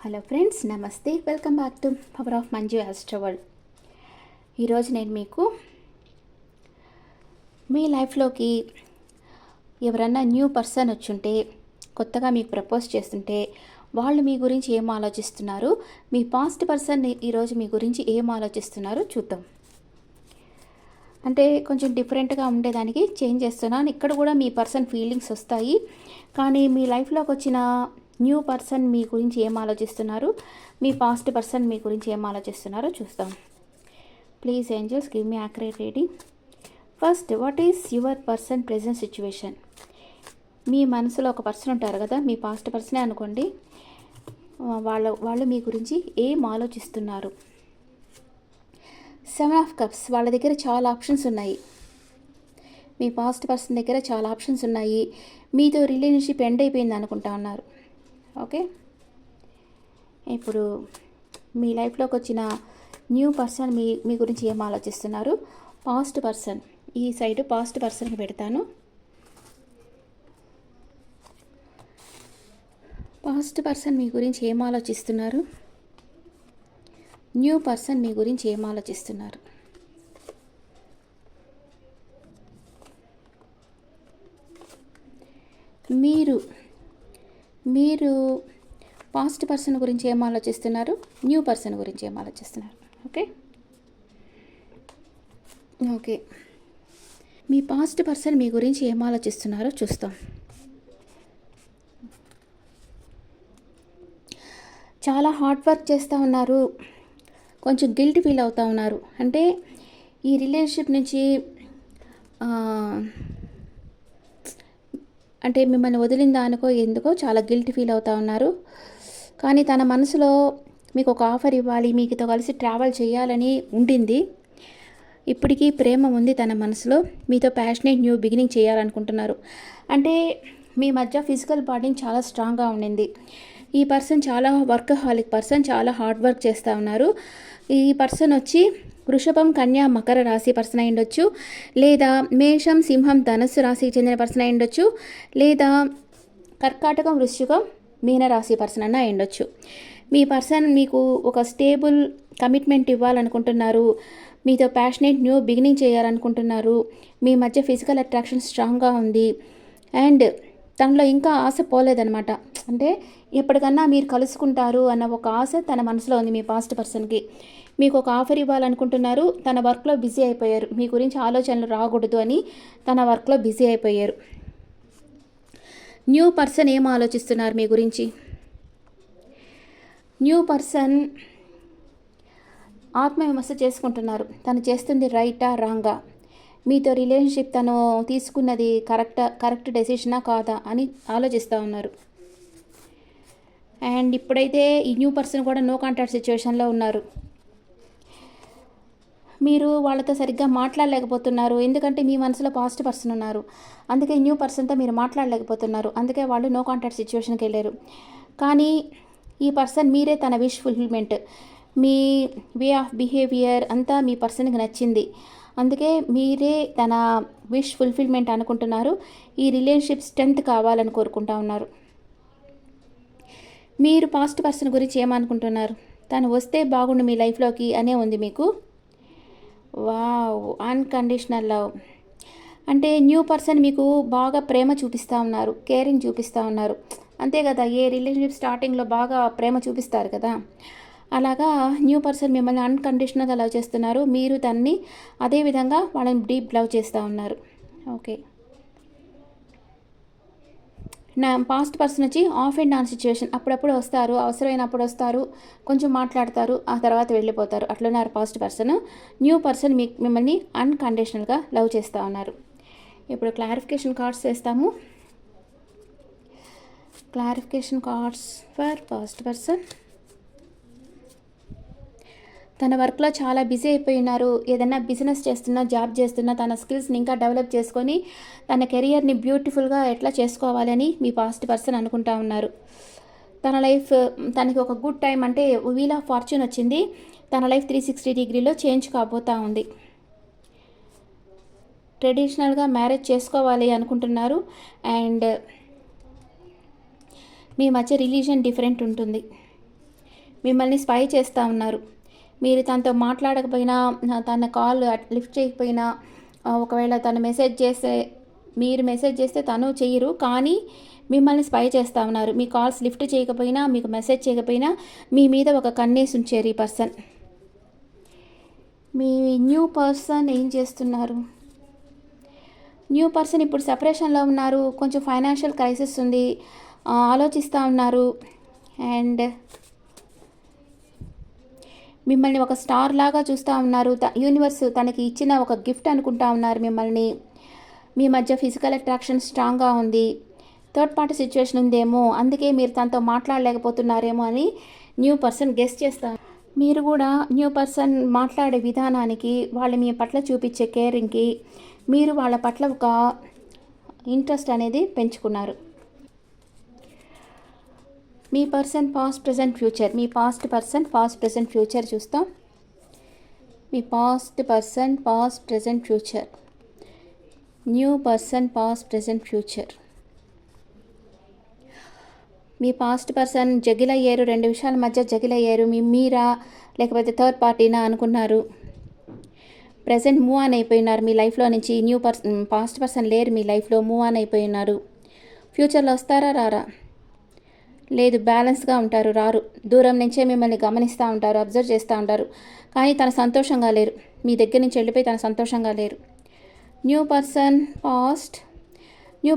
Hello friends, నమస్తే. Welcome back to power of Manju astro world. ఈరోజు నేను మీకు మీ లైఫ్లోకి ఎవరన్నా న్యూ పర్సన్ వచ్చుంటే, కొత్తగా మీకు ప్రపోజ్ చేస్తుంటే వాళ్ళు మీ గురించి ఏం ఆలోచిస్తున్నారు, మీ పాస్ట్ పర్సన్ ఈరోజు మీ గురించి ఏం ఆలోచిస్తున్నారో చూద్దాం. అంటే కొంచెం డిఫరెంట్గా ఉండేదానికి చేంజ్ చేస్తున్నాను. ఇక్కడ కూడా మీ పర్సన్ ఫీలింగ్స్ వస్తాయి, కానీ మీ లైఫ్లోకి వచ్చిన న్యూ పర్సన్ మీ గురించి ఏం ఆలోచిస్తున్నారు, మీ పాస్ట్ పర్సన్ మీ గురించి ఏం ఆలోచిస్తున్నారో చూస్తాం. Please angels give me accurate reading. First, what is your person present situation? మీ మనసులో ఒక పర్సన్ ఉంటారు కదా, మీ పాస్ట్ పర్సనే అనుకోండి. వాళ్ళు మీ గురించి ఏం ఆలోచిస్తున్నారు? 7 ఆఫ్ కప్స్. వాళ్ళ దగ్గర చాలా ఆప్షన్స్ ఉన్నాయి. మీ పాస్ట్ పర్సన్ దగ్గర చాలా ఆప్షన్స్ ఉన్నాయి. మీతో రిలేషన్షిప్ ఎండ్ అయిపోయింది అనుకుంటా ఉన్నారు. ఓకే, ఇప్పుడు మీ లైఫ్లోకి వచ్చిన న్యూ పర్సన్ మీ గురించి ఏం ఆలోచిస్తున్నారు? పాస్ట్ పర్సన్, ఈ సైడ్ పాస్ట్ పర్సన్కి పెడతాను. పాస్ట్ పర్సన్ మీ గురించి ఏం ఆలోచిస్తున్నారు? న్యూ పర్సన్ మీ గురించి ఏం ఆలోచిస్తున్నారు? మీరు పాస్ట్ పర్సన్ గురించి ఏం ఆలోచిస్తున్నారు? న్యూ పర్సన్ గురించి ఏం ఆలోచిస్తున్నారు? ఓకే, మీ పాస్ట్ పర్సన్ మీ గురించి ఏం ఆలోచిస్తున్నారో చూస్తాం. చాలా హార్డ్ వర్క్ చేస్తూ ఉన్నారు, కొంచెం గిల్ట్ ఫీల్ అవుతూ ఉన్నారు. అంటే ఈ రిలేషన్షిప్ నుంచి అంటే మిమ్మల్ని వదిలిందా అనుకో ఎందుకో చాలా గిల్ట్ ఫీల్ అవుతూ ఉన్నారు. కానీ తన మనసులో మీకు ఒక ఆఫర్ ఇవ్వాలి, మీతో కలిసి ట్రావెల్ చేయాలని ఉండింది. ఇప్పటికీ ప్రేమ ఉంది తన మనసులో, మీతో ప్యాషనేట్ న్యూ బిగినింగ్ చేయాలనుకుంటున్నారు. అంటే మీ మధ్య ఫిజికల్ బాండింగ్ చాలా స్ట్రాంగ్గా ఉండింది. ఈ పర్సన్ చాలా వర్కహాలిక్ పర్సన్, చాలా హార్డ్ వర్క్ చేస్తూ ఉన్నారు. ఈ పర్సన్ వచ్చి వృషభం, కన్య, మకర రాశి పర్సన్ అయి ఉండొచ్చు, లేదా మేషం, సింహం, ధనస్సు రాశికి చెందిన పర్సన్ అయి ఉండొచ్చు, లేదా కర్కాటకం, వృశ్చికం, మీనరాశి పర్సన్ అన్న అయి ఉండొచ్చు. మీ పర్సన్ మీకు ఒక స్టేబుల్ కమిట్మెంట్ ఇవ్వాలనుకుంటున్నారు, మీతో ప్యాషనేట్ న్యూ బిగినింగ్ చేయాలనుకుంటున్నారు. మీ మధ్య ఫిజికల్ అట్రాక్షన్ స్ట్రాంగ్గా ఉంది అండ్ తనలో ఇంకా ఆశ పోలేదనమాట. అంటే ఎప్పటికన్నా మీరు కలుసుకుంటారు అన్న ఒక ఆశ తన మనసులో ఉంది. మీ పాస్ట్ పర్సన్కి మీకు ఒక ఆఫర్ ఇవ్వాలనుకుంటున్నారు. తన వర్క్లో బిజీ అయిపోయారు, మీ గురించి ఆలోచనలు రాకూడదు అని తన వర్క్లో బిజీ అయిపోయారు. న్యూ పర్సన్ ఏం ఆలోచిస్తున్నారు మీ గురించి? న్యూ పర్సన్ ఆత్మవిమర్శ చేసుకుంటున్నారు. తను చేస్తుంది రైటా రాంగా, మీతో రిలేషన్షిప్ తను తీసుకున్నది కరెక్ట్ డెసిషనా కాదా అని ఆలోచిస్తూ ఉన్నారు. అండ్ ఇప్పుడైతే ఈ న్యూ పర్సన్ కూడా నో కాంటాక్ట్ సిచ్యువేషన్లో ఉన్నారు. మీరు వాళ్ళతో సరిగ్గా మాట్లాడలేకపోతున్నారు, ఎందుకంటే మీ మనసులో పాస్ట్ పర్సన్ ఉన్నారు. అందుకే న్యూ పర్సన్తో మీరు మాట్లాడలేకపోతున్నారు. అందుకే వాళ్ళు నో కాంటాక్ట్ సిచ్యువేషన్కి వెళ్ళారు. కానీ ఈ పర్సన్ మీరే తన wish fulfilment, me way of behaviour అంతా మీ పర్సన్కి నచ్చింది. అందుకే మీరే తన విష్ ఫుల్ఫిల్మెంట్ అనుకుంటున్నారు. ఈ రిలేషన్షిప్ స్ట్రెంత్ కావాలని కోరుకుంటా ఉన్నారు. మీరు పాస్ట్ పర్సన్ గురించి ఏమనుకుంటున్నారు? తను వస్తే బాగుండు మీ లైఫ్లోకి అనే ఉంది మీకు. Wow, unconditional love. అంటే న్యూ పర్సన్ మీకు బాగా ప్రేమ చూపిస్తూ ఉన్నారు, కేరింగ్ చూపిస్తూ ఉన్నారు. అంతే కదా, ఏ రిలేషన్షిప్ స్టార్టింగ్లో బాగా ప్రేమ చూపిస్తారు కదా, అలాగా న్యూ పర్సన్ మిమ్మల్ని అన్కండిషనల్గా లవ్ చేస్తున్నారు. మీరు దాన్ని అదేవిధంగా వాళ్ళని డీప్ లవ్ చేస్తూ ఉన్నారు. ఓకే, నా పాస్ట్ పర్సన్ వచ్చి ఆఫ్ అండ్ ఆన్ సిచ్యువేషన్. అప్పుడప్పుడు వస్తారు, అవసరమైనప్పుడు వస్తారు, కొంచెం మాట్లాడతారు, ఆ తర్వాత వెళ్ళిపోతారు. అట్లున్నారు పాస్ట్ పర్సన్. న్యూ పర్సన్ మిమ్మల్ని అన్కండిషనల్గా లవ్ చేస్తూ ఉన్నారు. ఇప్పుడు క్లారిఫికేషన్ కార్డ్స్ వేస్తాము. Clarification cards for past person. తన వర్క్లో చాలా బిజీ అయిపోయి ఉన్నారు. ఏదైనా బిజినెస్ చేస్తున్నా, జాబ్ చేస్తున్నా, తన స్కిల్స్ని ఇంకా డెవలప్ చేసుకొని తన కెరియర్ని బ్యూటిఫుల్గా ఎట్లా చేసుకోవాలని మీ పాస్ట్ పర్సన్ అనుకుంటా ఉన్నారు. తన లైఫ్ తనకి ఒక గుడ్ టైం, అంటే వీల్ ఆఫ్ ఫార్చ్యూన్ వచ్చింది. తన లైఫ్ 360 డిగ్రీలో చేంజ్ కాబోతూ ఉంది. ట్రెడిషనల్గా మ్యారేజ్ చేసుకోవాలి అనుకుంటున్నారు అండ్ మీ మధ్య రిలీజియన్ డిఫరెంట్ ఉంటుంది. మిమ్మల్ని స్పై చేస్తూ ఉన్నారు. మీరు తనతో మాట్లాడకపోయినా, తన కాల్ లిఫ్ట్ చేయకపోయినా, ఒకవేళ తను మెసేజ్ చేస్తే, మీరు మెసేజ్ చేస్తే తను చెయ్యరు, కానీ మిమ్మల్ని స్పై చేస్తూ ఉన్నారు. మీ కాల్స్ లిఫ్ట్ చేయకపోయినా, మీకు మెసేజ్ చేయకపోయినా మీ మీద ఒక కన్నేసి ఉంచారు ఈ పర్సన్. మీ న్యూ పర్సన్ ఏం చేస్తున్నారు? న్యూ పర్సన్ ఇప్పుడు సెపరేషన్లో ఉన్నారు. కొంచెం ఫైనాన్షియల్ క్రైసిస్ ఉంది, ఆలోచిస్తూ ఉన్నారు. అండ్ మిమ్మల్ని ఒక స్టార్ లాగా చూస్తూ ఉన్నారు. యూనివర్స్ తనకి ఇచ్చిన ఒక గిఫ్ట్ అనుకుంటా ఉన్నారు మిమ్మల్ని. మీ మధ్య ఫిజికల్ అట్రాక్షన్ స్ట్రాంగ్గా ఉంది. థర్డ్ పార్టీ సిచ్యువేషన్ ఉందేమో, అందుకే మీరు తనతో మాట్లాడలేకపోతున్నారేమో అని న్యూ పర్సన్ గెస్ చేస్తారు. మీరు కూడా న్యూ పర్సన్ మాట్లాడే విధానానికి, వాళ్ళు మీ పట్ల చూపించే కేరింగ్కి మీరు వాళ్ళ పట్ల ఒక ఇంట్రెస్ట్ అనేది పెంచుకున్నారు. మీ పర్సన్ పాస్ట్ ప్రెజెంట్ ఫ్యూచర్, మీ past person past present future చూస్తాం. మీ past person past present future, new person past present future. మీ పాస్ట్ పర్సన్ జగిలయ్యారు, 2 విషయాల మధ్య జగిలయ్యారు. మీరా లేకపోతే థర్డ్ పార్టీనా అనుకున్నారు. ప్రజెంట్ మూవ్ ఆన్ అయిపోయినారు మీ లైఫ్లో నుంచి. న్యూ పర్సన్, పాస్ట్ పర్సన్ లేరు మీ లైఫ్లో, మూవ్ ఆన్ అయిపోయినారు. ఫ్యూచర్లో వస్తారా రారా? లేదు, బ్యాలెన్స్గా ఉంటారు, రారు. దూరం నుంచే మిమ్మల్ని గమనిస్తూ ఉంటారు, అబ్జర్వ్ చేస్తూ ఉంటారు, కానీ తను సంతోషంగా లేరు. మీ దగ్గర నుంచి వెళ్ళిపోయి తను సంతోషంగా లేరు. న్యూ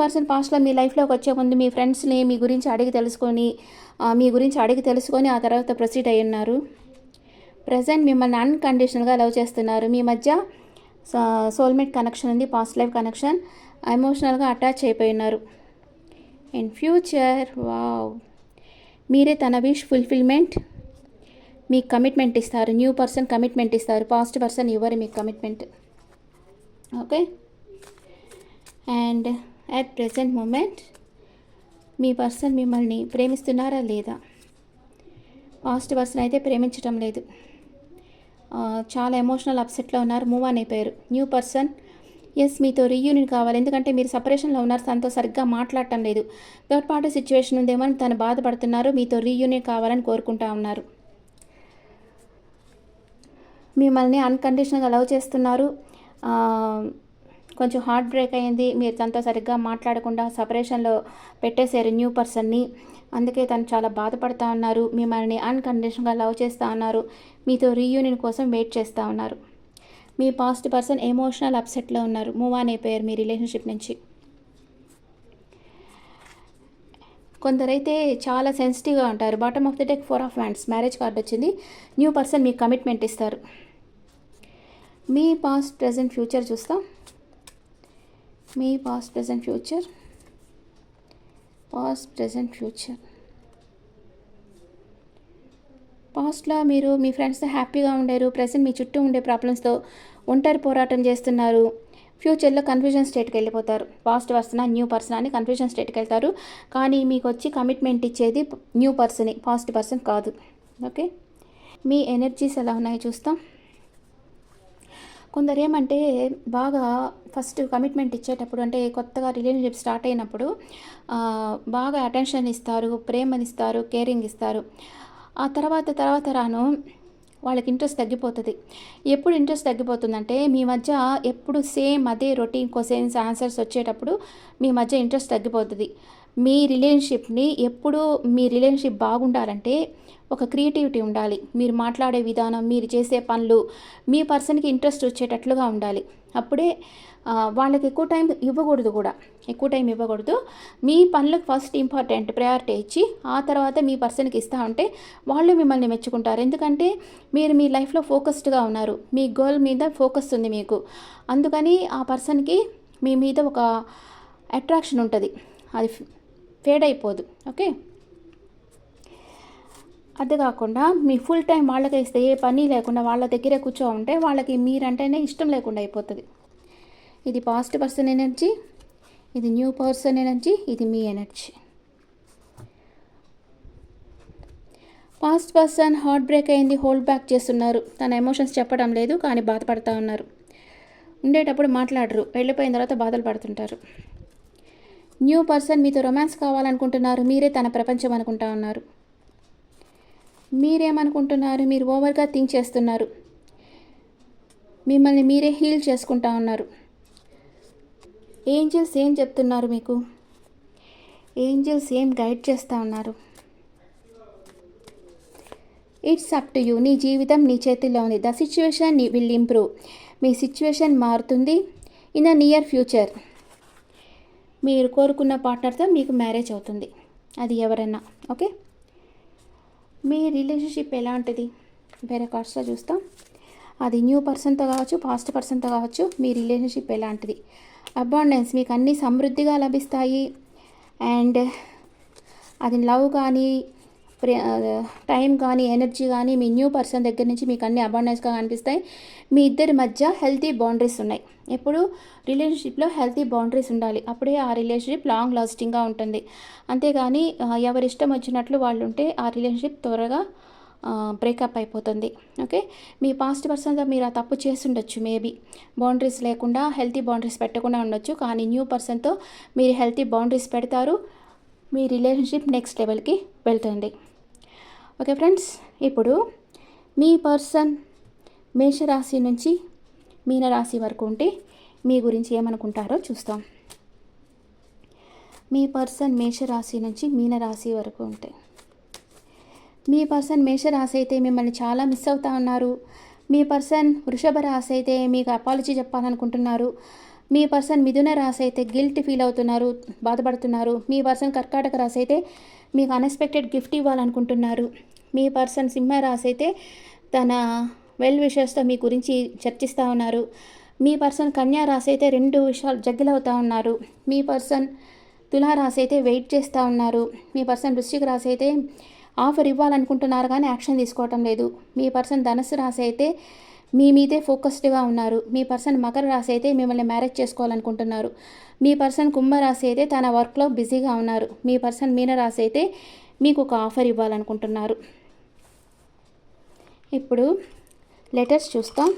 పర్సన్ పాస్ట్లో మీ లైఫ్లోకి వచ్చే ముందు మీ ఫ్రెండ్స్ని మీ గురించి అడిగి తెలుసుకొని ఆ తర్వాత ప్రొసీడ్ అయ్యి ఉన్నారు. ప్రజెంట్ మిమ్మల్ని అన్కండిషనల్గా లవ్ చేస్తున్నారు. మీ మధ్య సోల్మేట్ కనెక్షన్ ఉంది, పాస్ట్ లైఫ్ కనెక్షన్. ఎమోషనల్గా అటాచ్ అయిపోయి ఉన్నారు. అండ్ ఫ్యూచర్, వావ్, మీరే తన విష్ ఫుల్ఫిల్మెంట్, మీకు కమిట్మెంట్ ఇస్తారు. న్యూ పర్సన్ కమిట్మెంట్ ఇస్తారు, పాస్ట్ పర్సన్ ఇవ్వరు మీకు commitment. Okay. And at present moment మీ పర్సన్ మిమ్మల్ని ప్రేమిస్తున్నారా లేదా? పాస్ట్ పర్సన్ అయితే ప్రేమించడం లేదు, చాలా ఎమోషనల్ అప్సెట్లో ఉన్నారు, మూవ్ ఆన్ అయిపోయారు. న్యూ పర్సన్ ఎస్ మీతో రీయూనియన్ కావాలి, ఎందుకంటే మీరు సపరేషన్లో ఉన్నారు, తనతో సరిగ్గా మాట్లాడటం లేదు. థర్డ్ పార్టీ సిచ్యువేషన్ ఉందేమో అని తను బాధపడుతున్నారు, మీతో రీయూనియన్ కావాలని కోరుకుంటా ఉన్నారు. మిమ్మల్ని అన్కండిషనల్గా లవ్ చేస్తున్నారు. కొంచెం హార్ట్ బ్రేక్ అయింది, మీరు తనతో సరిగ్గా మాట్లాడకుండా సపరేషన్లో పెట్టేశారు న్యూ పర్సన్ని. అందుకే తను చాలా బాధపడుతూ ఉన్నారు. మిమ్మల్ని అన్కండిషనల్గా లవ్ చేస్తూ ఉన్నారు, మీతో రీయూనియన్ కోసం వెయిట్ చేస్తూ ఉన్నారు. మీ పాస్ట్ పర్సన్ ఎమోషనల్ అప్సెట్లో ఉన్నారు, మూవ్ ఆన్ అయిపోయారు మీ రిలేషన్షిప్ నుంచి. కొందరైతే చాలా సెన్సిటివ్గా ఉంటారు. Bottom of the deck 4 of wands, marriage card వచ్చింది. న్యూ పర్సన్ మీకు కమిట్మెంట్ ఇస్తారు. మీ పాస్ట్ ప్రెజెంట్ ఫ్యూచర్ చూస్తాం. మీ past present future, past present future. పాస్ట్లో మీరు మీ ఫ్రెండ్స్తో హ్యాపీగా ఉండేరు. ప్రెజెంట్ మీ చుట్టూ ఉండే ప్రాబ్లమ్స్తో ఒంటరి పోరాటం చేస్తున్నారు. ఫ్యూచర్లో కన్ఫ్యూజన్ స్టేట్కి వెళ్ళిపోతారు. పాస్ట్ పర్సనా న్యూ పర్సన్ అని కన్ఫ్యూజన్ స్టేట్కి వెళ్తారు. కానీ మీకు వచ్చి కమిట్మెంట్ ఇచ్చేది న్యూ పర్సనే, పాస్ట్ పర్సన్ కాదు. ఓకే. మీ ఎనర్జీస్ ఎలా ఉన్నాయో చూస్తాం. కొందరు ఏమంటే బాగా ఫస్ట్ కమిట్మెంట్ ఇచ్చేటప్పుడు, అంటే కొత్తగా రిలేషన్షిప్ స్టార్ట్ అయినప్పుడు బాగా అటెన్షన్ ఇస్తారు, ప్రేమనిస్తారు, కేరింగ్ ఇస్తారు. ఆ తర్వాత రాను వాళ్ళకి ఇంట్రెస్ట్ తగ్గిపోతుంది. ఎప్పుడు ఇంట్రెస్ట్ తగ్గిపోతుందంటే మీ మధ్య ఎప్పుడు సేమ్ అదే రొటీన్ క్వశ్చన్స్ ఆన్సర్స్ వచ్చేటప్పుడు మీ మధ్య ఇంట్రెస్ట్ తగ్గిపోతుంది. మీ రిలేషన్షిప్ బాగుండాలంటే ఒక క్రియేటివిటీ ఉండాలి. మీరు మాట్లాడే విధానం, మీరు చేసే పనులు మీ పర్సన్కి ఇంట్రెస్ట్ వచ్చేటట్లుగా ఉండాలి. అప్పుడే వాళ్ళకి ఎక్కువ టైం ఇవ్వకూడదు. మీ పనులకు ఫస్ట్ ఇంపార్టెంట్ ప్రయారిటీ ఇచ్చి ఆ తర్వాత మీ పర్సన్కి ఇస్తూ ఉంటే వాళ్ళు మిమ్మల్ని మెచ్చుకుంటారు. ఎందుకంటే మీరు మీ లైఫ్లో ఫోకస్డ్గా ఉన్నారు, మీ గోల్ మీద ఫోకస్ ఉంది మీకు. అందుకని ఆ పర్సన్కి మీ మీద ఒక అట్రాక్షన్ ఉంటుంది, అది ఫేడ్ అయిపోదు. ఓకే. అదే కాకుండా మీ ఫుల్ టైం వాళ్ళకే ఇస్తే, ఏ పని లేకుండా వాళ్ళ దగ్గరే కూర్చో ఉంటే వాళ్ళకి మీరంటేనే ఇష్టం లేకుండా అయిపోతుంది. ఇది పాస్ట్ పర్సన్ ఎనర్జీ, ఇది న్యూ పర్సన్ ఎనర్జీ, ఇది మీ energy. Past person heart break అయింది, హోల్డ్ బ్యాక్ చేస్తున్నారు. తన ఎమోషన్స్ చెప్పడం లేదు, కానీ బాధపడుతూ ఉన్నారు. ఉండేటప్పుడు మాట్లాడరు, వెళ్ళిపోయిన తర్వాత బాధలు పడుతుంటారు. న్యూ పర్సన్ మీతో రొమాన్స్ కావాలనుకుంటున్నారు, మీరే తన ప్రపంచం అనుకుంటా ఉన్నారు. మీరేమనుకుంటున్నారు? మీరు ఓవర్గా థింక్ చేస్తున్నారు. మిమ్మల్ని మీరే హీల్ చేసుకుంటా ఉన్నారు. ఏంజల్స్ ఏం చెప్తున్నారు మీకు? ఏంజల్స్ ఏం గైడ్ చేస్తూ ఉన్నారు? It's up to you. నీ జీవితం నీ చేతిలో ఉంది. The situation will improve. Me situation మారుతుంది. ఇన్ ద నియర్ ఫ్యూచర్ మీరు కోరుకున్న పార్ట్నర్తో మీకు మ్యారేజ్ అవుతుంది. అది ఎవరైనా ఓకే. మీ రిలేషన్షిప్ ఎలాంటిది? వేరే కార్డ్స్లో చూస్తాం. అది న్యూ పర్సన్తో కావచ్చు, పాస్ట్ పర్సన్తో కావచ్చు. మీ రిలేషన్షిప్ ఎలాంటిది? అబాండెన్స్, మీకు అన్నీ సమృద్ధిగా లభిస్తాయి. అండ్ అది లవ్ కానీ టైం కానీ ఎనర్జీ కానీ మీ న్యూ పర్సన్ దగ్గర నుంచి మీకు అన్ని అబాండెన్స్గా కనిపిస్తాయి. మీ ఇద్దరి మధ్య హెల్తీ బౌండరీస్ ఉన్నాయి. ఎప్పుడు రిలేషన్షిప్లో హెల్తీ బౌండరీస్ ఉండాలి. అప్పుడే ఆ రిలేషన్షిప్ లాంగ్ లాస్టింగ్గా ఉంటుంది. అంతేగాని ఎవరి ఇష్టం వచ్చినట్లు వాళ్ళు ఉంటే ఆ రిలేషన్షిప్ త్వరగా బ్రేకప్ అయిపోతుంది. ఓకే. మీ పాస్ట్ పర్సన్తో మీరు ఆ తప్పు చేసి ఉండొచ్చు. మేబీ బౌండరీస్ లేకుండా హెల్తీ బౌండరీస్ పెట్టకుండా ఉండొచ్చు. కానీ న్యూ పర్సన్తో మీరు హెల్తీ బౌండరీస్ పెడతారు. మీ రిలేషన్షిప్ నెక్స్ట్ లెవెల్కి వెళ్తుంది. ఓకే ఫ్రెండ్స్, ఇప్పుడు మీ పర్సన్ మేషరాశి నుంచి మీనరాశి వరకు ఉంటే మీ గురించి ఏమనుకుంటారో చూస్తాం. మీ పర్సన్ మేషరాశి నుంచి మీనరాశి వరకు ఉంటే, మీ పర్సన్ మేషరాశి అయితే మిమ్మల్ని చాలా మిస్ అవుతా ఉన్నారు. మీ పర్సన్ వృషభ రాశి అయితే మీకు అపాలజీ చెప్పాలనుకుంటున్నారు. మీ పర్సన్ మిథున రాశి అయితే గిల్ట్ ఫీల్ అవుతున్నారు, బాధపడుతున్నారు. మీ పర్సన్ కర్కాటక రాశి అయితే మీకు అన్ఎక్స్పెక్టెడ్ గిఫ్ట్ ఇవ్వాలనుకుంటున్నారు. మీ పర్సన్ సింహ రాశి అయితే తన వెల్ విషెస్తో మీ గురించి చర్చిస్తూ ఉన్నారు. మీ పర్సన్ కన్యా రాశి అయితే 2 విషయాలు జగ్గిలవుతూ ఉన్నారు. మీ పర్సన్ తులారాశి అయితే వెయిట్ చేస్తూ ఉన్నారు. మీ పర్సన్ వృశ్చిక రాశి అయితే ఆఫర్ ఇవ్వాలనుకుంటున్నారు కానీ యాక్షన్ తీసుకోవటం లేదు. మీ పర్సన్ ధనుసు రాశి అయితే మీ మీదే ఫోకస్డ్గా ఉన్నారు. మీ పర్సన్ మకర రాశి అయితే మిమ్మల్ని మ్యారేజ్ చేసుకోవాలనుకుంటున్నారు. మీ పర్సన్ కుంభరాశి అయితే తన వర్క్లో బిజీగా ఉన్నారు. మీ పర్సన్ మీనరాశి అయితే మీకు ఒక ఆఫర్ ఇవ్వాలనుకుంటున్నారు. ఇప్పుడు లెటర్స్ చూస్తాం.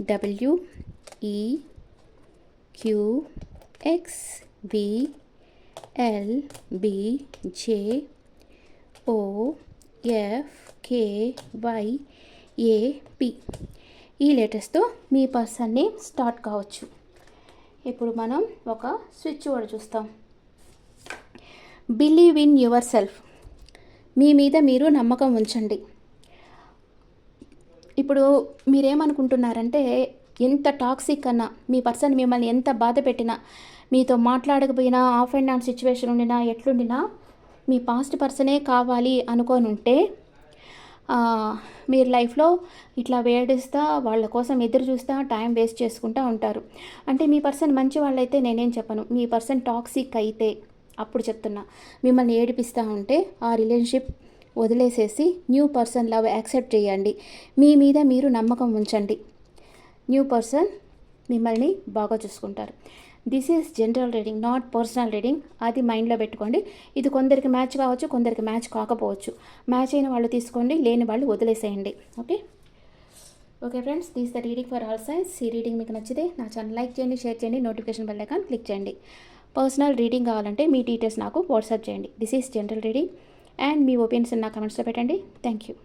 WEQXVLBJ OFKYAP ఈ లెటర్స్తో మీ పర్సన్ని స్టార్ట్ కావచ్చు. ఇప్పుడు మనం ఒక స్విచ్ వర్డ్ చూస్తాం. Believe in yourself. మీ మీద మీరు నమ్మకం ఉంచండి. ఇప్పుడు మీరేమనుకుంటున్నారంటే, ఎంత టాక్సిక్ అన్నా, మీ పర్సన్ మిమ్మల్ని ఎంత బాధ పెట్టినా, మీతో మాట్లాడకపోయినా, ఆఫ్ అండ్ ఆన్ సిచ్యువేషన్ ఉండినా, ఎట్లుండినా మీ పాస్ట్ పర్సనే కావాలి అనుకొని ఉంటే మీరు లైఫ్లో ఇట్లా వేడిస్తా వాళ్ళ కోసం ఎదురు చూస్తా టైం వేస్ట్ చేసుకుంటూ ఉంటారు. అంటే మీ పర్సన్ మంచి వాళ్ళైతే నేనేం చెప్పను. మీ పర్సన్ టాక్సిక్ అయితే అప్పుడు చెప్తున్నా, మిమ్మల్ని ఏడిపిస్తూ ఉంటే ఆ రిలేషన్షిప్ వదిలేసేసి న్యూ పర్సన్ లవ్ యాక్సెప్ట్ చేయండి. మీ మీద మీరు నమ్మకం ఉంచండి. న్యూ పర్సన్ మిమ్మల్ని బాగా చూసుకుంటారు. This is general reading, not personal reading. అది మైండ్లో పెట్టుకోండి. ఇది కొందరికి మ్యాచ్ కావచ్చు, కొందరికి మ్యాచ్ కాకపోవచ్చు. మ్యాచ్ అయిన వాళ్ళు తీసుకోండి, లేని వాళ్ళు వదిలేసేయండి. Okay friends, this the reading for all science. ఈ రీడింగ్ మీకు నచ్చితే నా ఛానల్ లైక్ చేయండి, షేర్ చేయండి, నోటిఫికేషన్ బెల్ ఐకాన్ క్లిక్ చేయండి. పర్సనల్ రీడింగ్ కావాలంటే మీ డీటెయిల్స్ నాకు వాట్సాప్ చేయండి. This is general reading and me opinions నా కమెంట్స్లో పెట్టండి. Thank you.